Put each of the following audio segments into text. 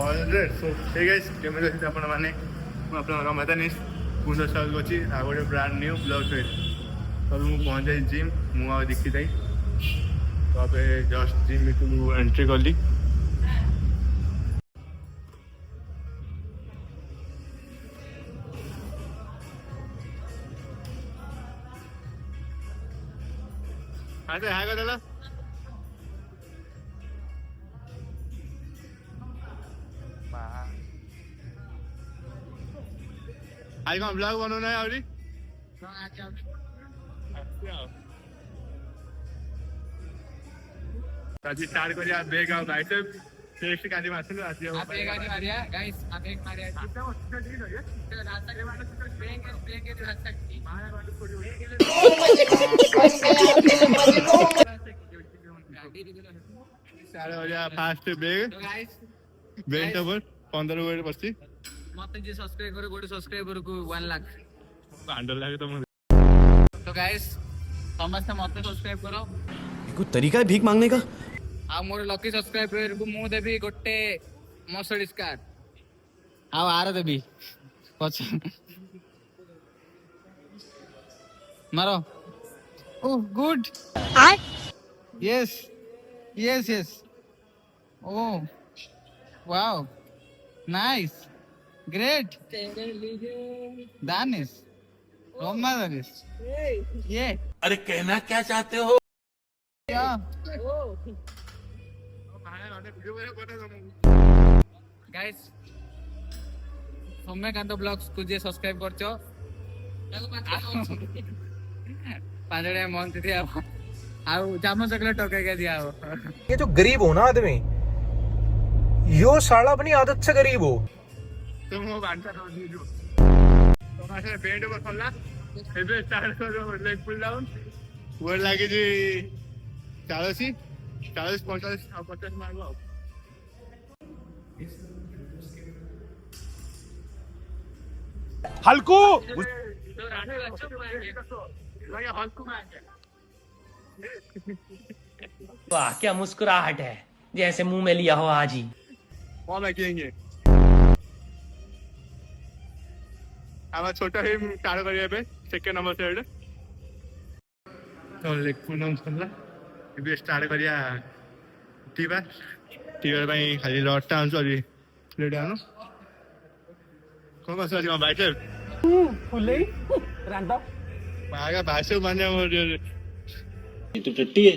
100. So hey guys, କେମିତି ଅଛନ୍ତି ଆପଣମାନେ? ମୁଁ ଆପଣଙ୍କର ମେଦାନିସ୍ ପୁନଃ ସ୍ୱାଗତ କରୁଛି ଆଉ ଗୋଟେ ବ୍ରାଣ୍ଡ ନ୍ୟୁ ବ୍ଲଗ୍ ସହିତ। ତ ମୁଁ ପହଞ୍ଚାଇ ଜିମ୍, ମୁଁ ଆଉ ଦେଖି ଯାଇ ତ ଏବେ ଜଷ୍ଟ ଜିମ୍ ଭିତରକୁ ଏଣ୍ଟ୍ରି କଲି। ଆଚ୍ଛା ହାଇ କରିଦେଲ। ଆଜି କ'ଣ ବ୍ଲଗ୍ ବନଉନାହିଁ ଆହୁରି? ଆଜି ଷ୍ଟାର୍ଟ କରିବା ବେଗ୍ ଆଉ ବାଇସେପ୍। ଟେଷ୍ଟ କାଲି ମାରିଥିଲୁ ଆଜି ଆଉ ବେଗ୍ ଆଜି ମାରିଆ ଗାଇସ୍, ବେଗ୍ ମାରିଆ ଫାଷ୍ଟ ବେଗ୍ ବେଗ୍ ଓଭର 15 ୱେଟ୍ ବସିଛି। मत जे सब्सक्राइब करो गोटे सब्सक्राइबर को 1 लाख पांडर लागे तो तो गाइस समस्त मत सब्सक्राइब करो। कोई तरीका है भीख मांगने का? आ मोर लकी सब्सक्राइबर को मु देबी गोटे मर्सिडीज कार आ आर देबी पछ मारो। Oh good yes yes yes oh wow nice great Danish Roma Danish ये अरे कहना क्या चाहते हो? क्या गाइस सौम्यकांत ब्लॉग्स को जे सब्सक्राइब करछो पांचड़े मंथ दिया आउ जामो चॉकलेट टोके के दिया हो। ये जो गरीब हो ना आदमी, यो साला अपनी आदत से गरीब हो। तुम वो बांटा कर दीजिए तो मासे बेंड को खोलना ଏବେ ଷ୍ଟାର୍ଟ କର ଲେଗ ପୁଲ୍ ଡାଉନ୍। ୱେଟ୍ ଲାଗିଛି 40 45 ଆଉ 50 ମାରିବ ଆଉ। हल्कू वाह क्या मुस्कुराहट है, जैसे मुंह में लिया हो आज ही। कौन रखेंगे हमारा छोटा ही स्टार्ट करिए पे सेकंड नंबर से तो लेग पुल डाउन करला ଏବେ ଷ୍ଟାର୍ଟ କରିବା ଟିବା ପାଇଁ ଖାଲି ରଡ୍ ଟା ଆଣୁଛୁ ଆଜି ପ୍ଲେଟ୍ ଆଣୁ କ'ଣ ଆଜି କ'ଣ ବାଇସେପ୍ फुलेई रांडा ଆଗା ବାଇସେପ୍ ମାନେ ଆମର तो टट्टी है।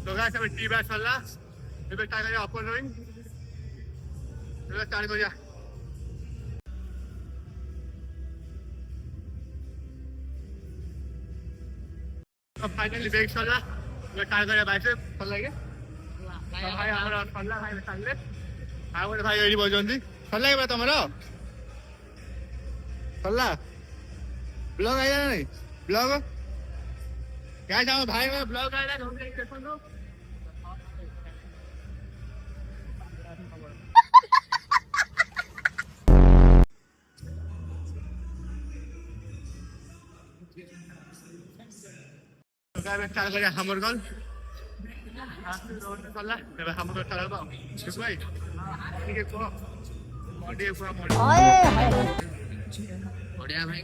तो गाइस ଏବେ ଟିବା ସରିଲା ଏବେ ଷ୍ଟାର୍ଟ କରିବା ଅପର ରୋଇଂ। ଏବେ ଷ୍ଟାର୍ଟ କରିବା फाइनली बेग सला ଏବେ ଷ୍ଟାର୍ଟ କରିବା ବାଇସେପ୍ ଭଲ ଲାଗେ। ଭାଇ ଆମର ସରିଲା ଭାଇ ସାରିଲେ ଆଉ ଗୋଟେ ଭାଇ ଏଇଠି ବସିଛନ୍ତି। ସରିଲା ଏବେ ତମର ସରିଲା ବ୍ଲଗ୍ ଆଇଲା ନାଇଁ ବ୍ଲଗ୍ ଗାଇସ୍ ଆମ ଭାଇ ବ୍ଲଗ୍ ଆଇଲା ଦେଖନ୍ତୁ। ଏବେ ଷ୍ଟାର୍ଟ କରିବା ହାମର ଗଲ୍ ସରିଲା ଏବେ ହାମର ଷ୍ଟାର୍ଟ ହବ ଭାଇ ଟିକେ କୁହ ଟିକେ କୁହ बढ़िया भाई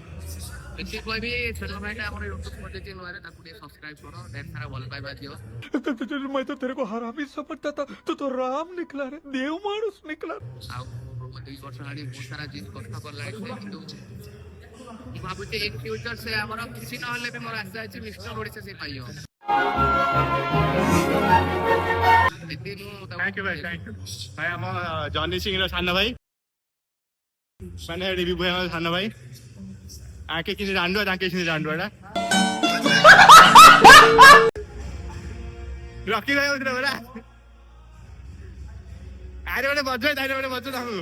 देखिए कोई भी छोटा भाई का हमारे YouTube पर देखिए लो है ताकि सब्सक्राइब करो ढेर सारा भल पाइबा दियो। मैं तो तेरे को हरामी समझता था, तो राम निकला रे, देव मानुस निकला। ଆଉ 2 ବର୍ଷ ଆଡି ବହୁତ ସାରା ଜିନିଷ କଷ୍ଟ କଲାଣି କିନ୍ତୁ ମୁଁ ଭାବୁଛି ଇନ୍ ଫ୍ୟୁଚର ସେ ଆମର କିଛି ନହେଲେ ବି ମୋର ଆଶା ଅଛି ମିଷ୍ଟର ଓଡିଶା ସେ ପାଇବ। थैंक यू भाई थैंक यू भाई ଆମ ଜନି ସିଂ ର ସାନ ଭାଇ ମାନେ ରିଭ୍ୟୁ ଭାଇ ଆମ ସାନ ଭାଇ आके किसी रांडुआ ताके किसी रांडुआटा रॉकी भाई उधर बड़ा आरे बड़े बजो ताहु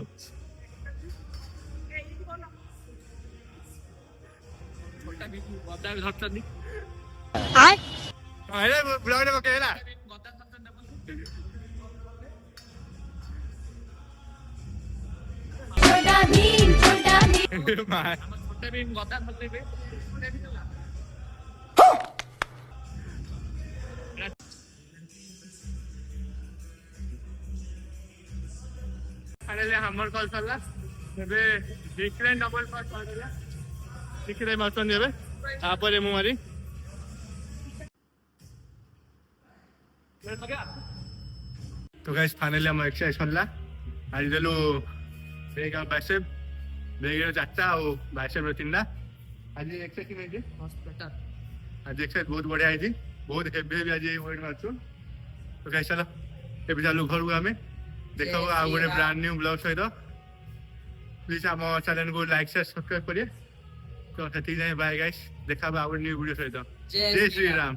छोटा भी बदा भी धरछनी अरे ब्लॉग रे पकेला बदा धरछन छोटा भीम माय छोटा भी बदा धरले बे फाइनली हमर कॉल सरला ଏବେ ଡିକ୍ରେନ୍ ଡବଲ ପାସ୍ କରିଦେଲା ଶିଖିଲେ ମାରୁଛନ୍ତି ଏବେ ତାପରେ ମୁଁ ମାରି तो गाइस फाइनली हम एक्सरसाइज सरला आज देलु बेग और बाइसेप बेग रे 4टा और बाइसेप रे 3टा आज एक्सरसाइज नहीं जे बेटर आज एक्सरसाइज बहुत बढ़िया है बहुत हेवी हेवी आज वेट मारछु तो गाइस चलो ଏବେ ଚାଲୁ ଘରକୁ ଆମେ ଦେଖାଉ ଆଉ ଗୋଟେ ବ୍ରାଣ୍ଡ ନ୍ୟू ବ୍ଲଗ ସହିତ ପ୍ଲିଜ ଆମ ଚ୍ୟାନେଲକୁ ଲାଇକ୍ ସେୟାର ସବସ୍କ୍ରାଇବ କରିବେ ତ ସେତିକି ଯାଏ ବାଏ ଗାଇସ୍ ଦେଖାବା ଆଉ ଗୋଟେ ନ୍ୟू ଭିଡ଼ିଓ ସହିତ ଜୟ ଶ୍ରୀ ରାମ।